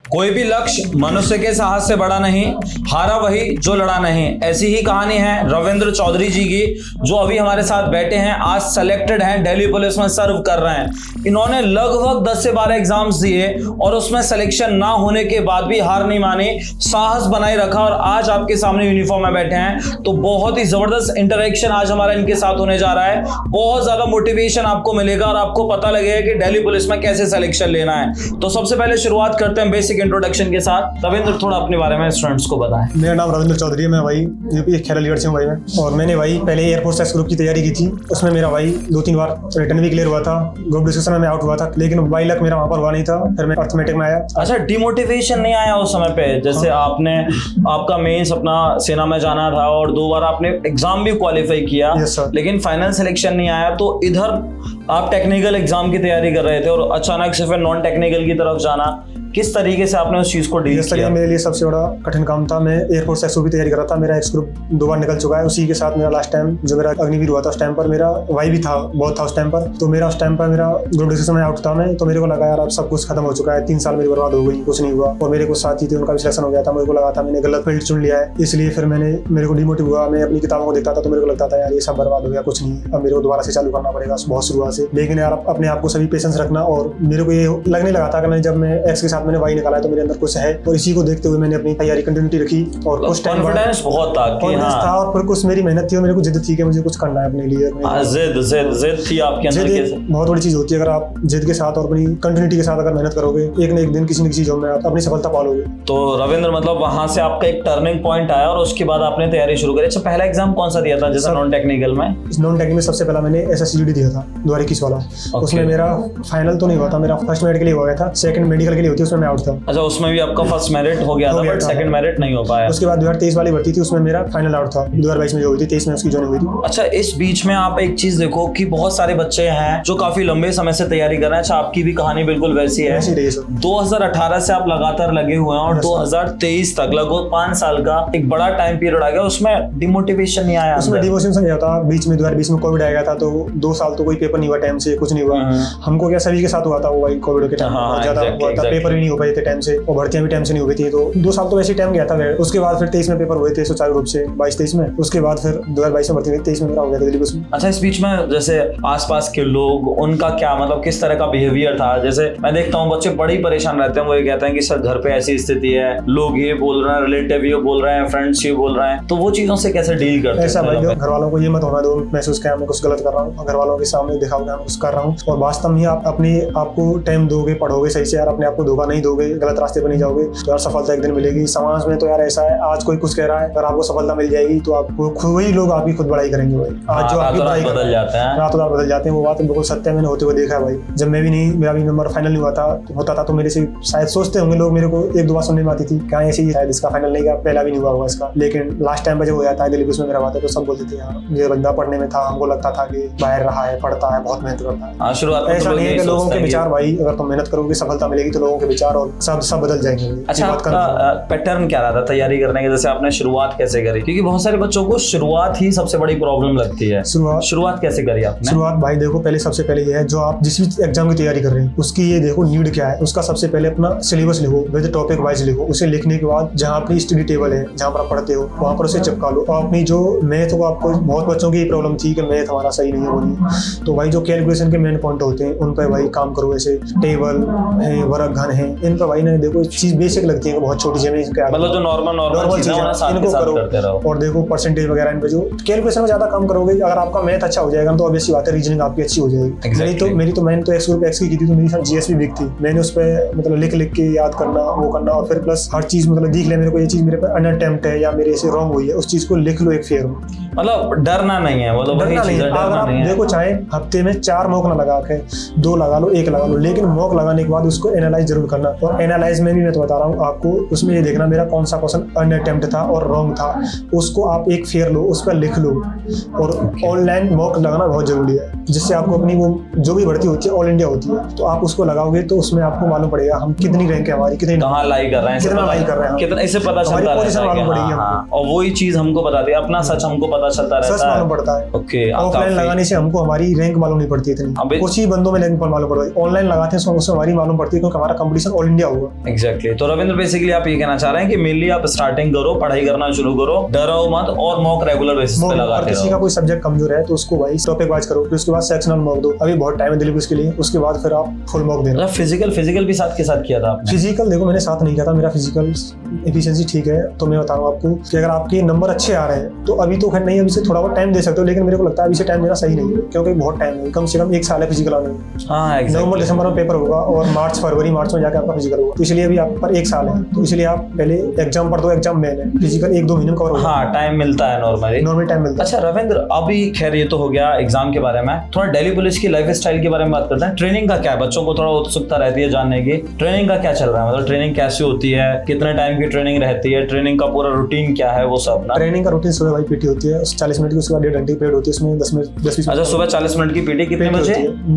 कोई भी लक्ष्य मनुष्य के साहस से बड़ा नहीं, हारा वही जो लड़ा नहीं। ऐसी ही कहानी है रविंद्र चौधरी जी की, जो अभी हमारे साथ बैठे हैं। आज सेलेक्टेड हैं, दिल्ली पुलिस में सर्व कर रहे हैं। इन्होंने लगभग 10 से 12 एग्जाम्स दिए और उसमें सिलेक्शन ना होने के बाद भी हार नहीं मानी, साहस बनाए रखा और आज आपके सामने यूनिफॉर्म में बैठे हैं। तो बहुत ही जबरदस्त इंटरेक्शन आज हमारा इनके साथ होने जा रहा है। बहुत ज्यादा मोटिवेशन आपको मिलेगा और आपको पता लगेगा कि दिल्ली पुलिस में कैसे सिलेक्शन लेना है। तो सबसे पहले शुरुआत करते हैं बेसिक इंट्रोडक्शन के साथ। रविंद्र, थोड़ा अपने बारे में स्टूडेंट्स को बताएं। मेरा नाम रविंद्र चौधरी है। मैं भाई यूपी खेल अलीगढ़ से हूँ भाई मैं। और मैंने भाई पहले एयरफोर्स एक्स ग्रुप की तैयारी की थी। उसमें मेरा भाई 2-3 बार रिटर्न भी क्लियर हुआ था। ग्रुप डिस्कशन में मैं आउट हुआ था, लेकिन बाई लक मेरा वहाँ पर हुआ नहीं था। फिर मैं अर्थमेटिक में आया। अच्छा, डिमोटिवेशन नहीं आया उस समय पे? जैसे आपका मेंस अपना सेना में जाना था और 2 बार आपने एग्जाम भी क्वालिफाई किया, लेकिन फाइनल सिलेक्शन नहीं आया। तो इधर आप टेक्निकल एग्जाम की तैयारी कर रहे थे और अचानक से फिर नॉन टेक्निकल की तरफ जाना, किस तरीके से आपने उस चीज को डील किया? मेरे लिए सबसे बड़ा कठिन काम था। मैं एयरफोर्स एक्स ग्रुप की तैयारी कर रहा था। मेरा एक्स ग्रुप 2 बार निकल चुका है। उसी के साथ मेरा लास्ट टाइम जो मेरा अग्निवीर हुआ था, उस टाइम पर मेरा वाई भी था, बहुत था उस टाइम पर। तो मेरा उस टाइम पर मेरा ग्रुप डिस्कशन में आउट था मैं। तो मेरे को लगा यार अब सब कुछ खत्म हो चुका है, 3 साल मेरी बर्बाद हो गई, कुछ नहीं हुआ। और मेरे को साथी थे, उनका भी सिलेक्शन हो गया था। मेरे को लगा था मैंने गलत फील्ड चुन लिया है, इसलिए फिर मेरे को डिमोटिव हुआ। मैं अपनी किताबों को देखता था तो मेरे को लगता था यार ये सब बर्बाद हो गया, कुछ नहीं, अब मेरे को दोबारा से चालू करना पड़ेगा बहुत शुरुआत से। लेकिन यार अपने आप को सभी पेशेंस रखना, और मेरे को ये लगने लगा था कि जब मैं एक्स के साथ मैंने वाई निकाला तो अंदर कुछ है, और इसी को देखते हुए मैंने अपनी तैयारी कंटिन्यूटी रखी। और कुछ टाइम कॉन्फिडेंस बहुत था कि हाँ था, और फिर कुछ मेरी मेहनत थी और मेरे को जिद थी कि मुझे कुछ करना है अपने लिए। जिद थी आपके अंदर। बहुत बड़ी चीज होती है, अगर आप जिद के साथ और अपनी कंटिन्यूटी के साथ अगर मेहनत करोगे, एक न एक दिन किसी न किसी जॉब में आप अपनी सफलता पालोगे। तो रविंद्र, मतलब वहां से आपका एक टर्निंग पॉइंट आया और उसके बाद आपने तैयारी शुरू करी। अच्छा, पहला एग्जाम कौन सा दिया था जैसा नॉन टेक्निकल में? नॉन टेक्निकल में सबसे पहला मैंने SSCGD दिया था 2021 वाला। उसमें मेरा फाइनल तो नहीं हुआ था, मेरा फर्स्ट मेरिट के लिए हुआ गया था, सेकंड मेडिकल के लिए होती है, उसमें मैं आउट था। अच्छा, उसमें भी आपका फर्स्ट मेरिट हो गया था, बट सेकंड मेरिट नहीं हो पाया। उसके बाद 2023 वाली भर्ती थी, उसमें मेरा फाइनल आउट था। 2022 में जो हुई थी, 23 में उसकी ज्वाइन हुई थी। अच्छा, इस बीच में आप एक चीज देखो कि बहुत सारे बच्चे हैं जो काफी लंबे समय से तैयारी कर रहे हैं। अच्छा, आपकी भी कहानी बिल्कुल वैसी है। 2018 से आप लगातार लगे हुए हैं और 2023 तक लगभग 5 साल का एक बड़ा टाइम पीरियड आ गया। उसमें डिमोटिवेशन नहीं आया? उसमें डिमोटिवेशन नहीं होता। बीच में 2020 में कोविड आ गया था, तो 2 साल तो कोई पेपर नहीं हुआ टाइम से, कुछ नहीं हुआ। हमको क्या सभी के साथ हुआ था वो, भाई कोविड के टाइम ज्यादा हुआ था, पेपर भी नहीं हो पाए थे टाइम से, और भर्तियां भी टाइम से नहीं हो गई थी। तो 2 साल तो वैसे टाइम गया था। उसके बाद फिर 23 में पेपर हुए थे सुचारू रूप से, 22-23 में। उसके बाद फिर 2022 में भर्ती हुई, 23 में मेरा हो गया था दिल्ली पुलिस में। अच्छा, इस बीच में जैसे आसपास के लोग, उनका क्या मतलब किस तरह का बिहेवियर था? जैसे मैं देखता हूँ बच्चे बड़े ही परेशान रहते हैं। वो ये कहते हैं कि सर घर पे ऐसी स्थिति है, लोग ये बोल रहे हैं, रिलेटिव ये बोल रहे हैं, फ्रेंड्स ये बोल रहे हैं। तो वो चीजों से कैसे डील करते हैं? ऐसा भाई, घर वालों को ये मत होना दो महसूस किया मैं कुछ गलत कर रहा हूँ, घर वालों के सामने दिखाओ कि मैं कुछ कर रहा हूँ। और वास्तव में आप अपने आपको टाइम दोगे, पढ़ोगे सही से यार, अपने आप को धोखा नहीं दोगे, गलत रास्ते पर नहीं जाओगे, तो यार सफलता एक दिन मिलेगी। समाज में तो यार ऐसा है, आज कोई कुछ कह रहा है, अगर आपको सफलता मिल जाएगी तो आपको वही लोग आपकी खुद बड़ाई करेंगे भाई। आज जो आपकी बड़ाई बदल जाते हैं, रातों रात बदल जाते हैं। वो बात बिल्कुल सत्य है, मैंने होते हुए देखा है भाई। जब मैं भी नहीं, मेरा भी नंबर फाइनल नहीं हुआ था, होता था तो मेरे से शायद सोचते होंगे लोग, मेरे को 1-2 बार सुनने में आती थी क्या ऐसे ही शायद इसका फाइनल नहीं गया, पहला भी नहीं हुआ होगा इसका। लेकिन लास्ट टाइम पर जब हो जाता है दिल्ली पुलिस में मेरा बात है, तो सब बोलते थे हाँ ये बंदा पढ़ने में था, हमको लगता था कि बाहर रहा है, पढ़ता है, बहुत मेहनत करता है। शुरुआत ऐसा नहीं है कि लोगों के विचार भाई, अगर तुम मेहनत करोगे सफलता मिलेगी, तो लोगों के विचार और सब बदल जाएंगे। अच्छा, पैटर्न क्या रहा था तैयारी करने के? जैसे आपने शुरुआत कैसे करी? क्योंकि बहुत सारे बच्चों को शुरुआत ही सबसे बड़ी प्रॉब्लम लगती है। शुरुआत कैसे करी आपने? शुरुआत भाई देखो, पहले सबसे पहले ये है, जो आप जिस भी एग्जाम की तैयारी कर रहे हैं उसकी ये देखो नीड क्या है। उसका सबसे पहले अपना सिलेबस लिखो, विद टॉपिक वाइज लिखो। उसे लिखने के बाद जहाँ अपनी स्टडी टेबल है, जहाँ पर आप पढ़ते हो, वहाँ पर उसे चिपका लो। और अपनी जो मैथ हो, आपको बहुत बच्चों की प्रॉब्लम थी कि मैथ हमारा सही नहीं हो रही, तो भाई जो कैलकुलेशन के मेन पॉइंट होते हैं उन पर भाई काम करो। ऐसे टेबल है, वर्ग घन है, इन पर भाई ना देखो चीज बेसिक लगती है, बहुत छोटी चीजें, मतलब जो नॉर्मल चीजें इनको करो। और देखो परसेंटेज वगैरह इन पे जो कैलकुलेशन में ज्यादा काम करोगे, अगर आपका मैथ अच्छा हो जाएगा तो ऑब्वियसली बात है रीजनिंग आपकी अच्छी हो जाएगी। मेरी तो मैंने तो एक्स ग्रुप एक्स की थी, तो मेरी GS भी बिक थी। मैंने उस पर मतलब लिख के याद करना, वो करना, और फिर प्लस हर चीज मतलब देख ले मेरे को ये चीज मेरे पे अनअटेम्प्ट है या मेरे से रॉन्ग हुई है, उस चीज को लिख लो एक फेयर में। मतलब डरना नहीं है, मतलब डरना नहीं है। अगर आप देखो चाहे हफ्ते में 4 मॉक ना लगा के 2 लगा लो, 1 लगा लो, लेकिन मॉक लगाने के बाद उसको एनालाइज जरूर करना। और एनालाइज में भी मैं तो बता रहा हूँ आपको, उसमें ये देखना मेरा कौन सा क्वेश्चन अनअटेम्प्ट था और रॉन्ग था, उसको आप एक फेयर लो, उस पर लिख लो। और ऑनलाइन मॉक लगाना बहुत जरूरी है, जिससे आपको अपनी वो जो भी भर्ती होती है ऑल इंडिया होती है, तो आप उसको लगाओगे तो उसमें आपको मालूम पड़ेगा हम कितनी रैंक है हमारी, कितनी कहाँ लाई कर रहे हैं, कितना लाई कर रहे हैं, कितना इससे पता चलता है। और वही चीज हमको बताती है, अपना सच हमको पता चलता रहता है, सच मालूम पड़ता है। ओके, ऑफलाइन लगाने से हमको हमारी रैंक मालूम नहीं पड़ती इतनी, कुछ ही बंदों में रैंक मालूम पड़ता है। ऑनलाइन लगाते हैं उसमें हमारी मालूम पड़ती है, क्योंकि हमारा कंपटीशन कंपटीशन ऑल इंडिया होगा। एग्जैक्टली। तो रविंद्र बेसिकली आप ये कहना चाह रहे हैं कि मेनली आप स्टार्टिंग करो, पढ़ाई करना शुरू करो, डरो मत और मॉक रेगुलर बेसिस पे लगाते किसी का रहो। कोई सब्जेक्ट कमजोर है तो उसको भाई टॉपिक वाइज करो, फिर उसके बाद सेक्शनल मॉक दो। अभी बहुत टाइम है दिल्ली पुलिस के लिए, उसके बाद फिर आप फुल मॉक देना। फिजिकल भी साथ के साथ किया था आपने? फिजिकल देखो मैंने साथ नहीं किया था, मेरा फिजिकल एफिशिएंसी ठीक है। तो मैं बताऊँ आपको कि अगर आपके नंबर अच्छे आ रहे हैं तो अभी तो खैर नहीं, अभी से थोड़ा बहुत टाइम दे सकते हो, लेकिन मेरे को लगता है अभी से टाइम देना सही नहीं है, क्योंकि बहुत टाइम है, कम से कम 1 साल है फिजिकल आने में। हाँ, नवंबर दिसंबर में पेपर होगा और फरवरी मार्च में जाकर आपका फिजिकल होगा, तो इसलिए अभी आप पर 1 साल है, तो इसलिए आप पहले एग्जाम पर दो, एग्जाम मेन है, फिजिकल 1-2 महीने में कवर होगा। हाँ, टाइम मिलता है नॉर्मल टाइम मिलता है। अच्छा रविंद्र, अभी खैर ये तो हो गया एग्जाम के बारे में, थोड़ा दिल्ली पुलिस की लाइफ स्टाइल के बारे में बात करते हैं। ट्रेनिंग का क्या है? बच्चों को थोड़ा उत्सुकता रहती है जानने की, ट्रेनिंग का क्या चल रहा है, मतलब ट्रेनिंग कैसी होती है, कितने टाइम की ट्रेनिंग रहती है, ट्रेनिंग का पूरा रूटीन क्या है, वो सब ना। ट्रेनिंग का रूटीन सुबह भाई पीटी होती है, 40 मिनट की, उसके बाद 1.5 घंटे की पीरियड होती है, उसमें 10 मिनट 10-20 अच्छा, सुबह 40 मिनट की पीटी कितने बजे?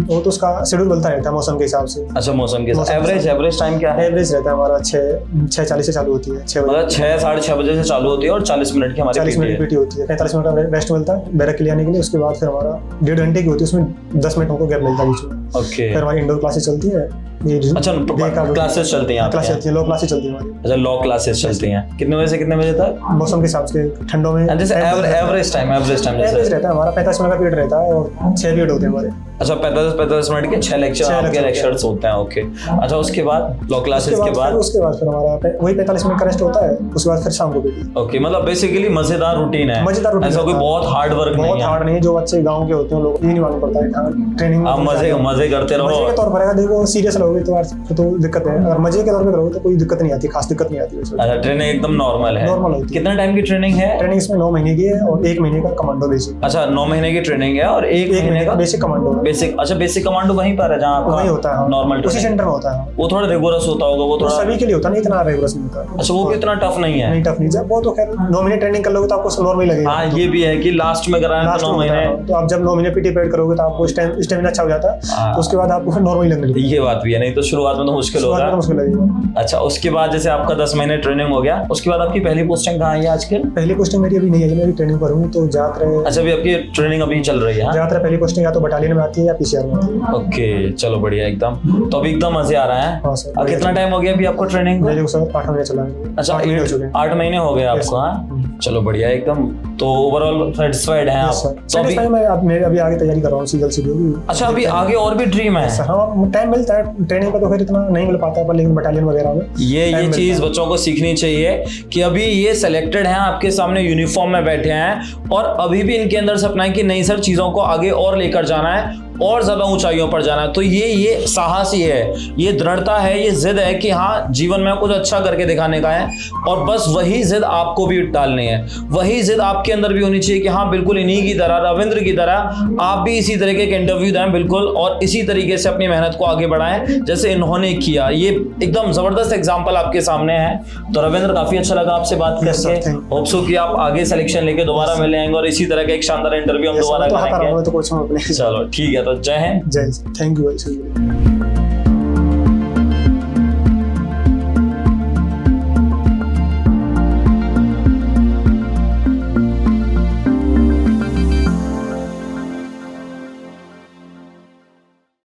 वो तो उसका शेड्यूल बनता रहता है मौसम के हिसाब से। अच्छा, मौसम के साथ एवरेज टाइम क्या है? एवरेज रहता है हमारा 6:40 से चालू होती है, 6 बजे, मतलब 6-6:30 बजे से चालू होती है और 40 मिनट की हमारी 40 मिनट की पीटी होती है। 45 मिनट का रेस्ट मिलता है बैरक के लिए आने के लिए, उसके बाद फिर हमारा 1.5 घंटे की होती है, उसमें 10 मिनट हमको गैप मिलता है बीच में। ओके। फिर हमारी इंडोर क्लासेस चलती है। अच्छा, क्लासेस चलती हैं? क्लास चलती है, लो क्लासेस चलती है हमारी। अच्छा, लॉ क्लासेस चलती हैं, कितने बजे से कितने बजे तक? मौसम के हिसाब से ठंडों में जैसे एवरेज टाइम एवरेज रहता है हमारा 45 मिनट का पीरियड रहता है और 6 पीरियड होते हैं हमारे। अच्छा, 45 मिनट के 6 लेक्चर्स होते हैं। ओके। अच्छा, उसके बाद लॉ क्लासेस के बाद फिर हमारा वही 45 मिनट का रेस्ट होता है, उसके बाद फिर शाम को पीटी। ओके, मतलब बेसिकली मजेदार रूटीन है, मजेदार रूटीन, ऐसा कोई बहुत हार्ड वर्क नहीं है। बहुत हार्ड नहीं है, जो बच्चे गांव के होते हैं लोग ये नहीं मालूम पड़ता है ट्रेनिंग। आप मजे करते रहो। मजे के तौर पर अगर देखो सीरियस रहोगे तो दिक्कत है, अगर मजे के तौर पर करोगे तो कोई दिक्कत नहीं आती, खास दिक्कत नहीं आती। अच्छा, ट्रेनिंग एकदम नॉर्मल है? नॉर्मल होती है। कितना टाइम की ट्रेनिंग है? ट्रेनिंग इसमें 9 महीने की है और 1 महीने का कमांडो बेसिक। अच्छा, 9 महीने की ट्रेनिंग है और 1 महीने का बेसिक कमांडो। बेसिक। अच्छा, बेसिक कमांडो वहीं पर है जहाँ आपका वहीं होता है, नॉर्मल उसी सेंटर में होता है। वो थोड़ा रिगोरस होता होगा, वो थोड़ा सभी के लिए होता नहीं, इतना रिगोरस नहीं होता। अच्छा, वो भी इतना टफ नहीं है? नहीं, टफ नहीं है वो तो खैर 9 महीने ट्रेनिंग कर लोगे तो आपको नॉर्मल लगेगा। हाँ, ये भी है कि लास्ट में कराना 9 महीने, तो आप जब 9 महीने पीटी पेड करोगे तो आपको स्टेमिना अच्छा हो जाता है, तो उसके बाद आपको फिर नॉर्मल लगने लगेगा। ये बात भी है, नहीं तो शुरुआत में तो मुश्किल होगा। मुश्किल लगेगा। अच्छा, उसके बाद जैसे आपका 10 महीने ट्रेनिंग हो गया, उसके बाद आपकी पहली पोस्टिंग कहाँ है आजकल? पहली पोस्टिंग मेरी अभी नहीं है, मेरी ट्रेनिंग पर हूँ, तो ज्यादातर। अच्छा, अभी आपकी ट्रेनिंग अभी चल रही है? ज्यादातर पहली पोस्टिंग या तो बटालियन में आती है या पीसीआर में आती है। ओके, चलो बढ़िया एकदम। तो अभी एकदम मजे आ रहा है। हाँ सर। कितना टाइम हो गया अभी आपको ट्रेनिंग? मेरे को सर 8 महीने चला है। अच्छा, 8 महीने हो गए आपको? हाँ, चलो बढ़िया एकदम। तो ओवरऑल सेटिस्फाइड हैं आप? तो अभी आगे तैयारी कर रहा हूँ सीजल सी। अच्छा, अभी आगे और भी ड्रीम है? हाँ, टाइम मिलता है ट्रेनिंग का तो फिर इतना नहीं मिल पाता है, पर लेकिन बटालियन वगैरह में ये चीज बच्चों को सीखनी चाहिए कि अभी ये सिलेक्टेड हैं, आपके सामने यूनिफॉर्म में बैठे हैं और अभी भी इनके अंदर सपना है कि नहीं सर, चीजों को आगे और लेकर जाना है और ज्यादा ऊंचाइयों पर जाना है। तो ये साहस ही है, ये दृढ़ता है, ये जिद है कि हाँ, जीवन में कुछ अच्छा करके दिखाने का है और बस वही जिद आपको भी डालनी है, वही जिद आपके अंदर भी होनी चाहिए कि हाँ बिल्कुल इन्हीं की तरह, रविंद्र की तरह आप भी इसी तरीके के इंटरव्यू दें बिल्कुल, और इसी तरीके से अपनी मेहनत को आगे बढ़ाएं जैसे इन्होंने किया। ये एकदम जबरदस्त एग्जाम्पल आपके सामने है। तो रविंद्र, काफी अच्छा लगा आपसे बात करके। होप सो कि आप आगे सिलेक्शन लेके दोबारा मिले आएंगे और इसी तरह का एक शानदार इंटरव्यू हम दोबारा करेंगे। तो चलो ठीक है, तो जय हिंद। जय, थैंक यू।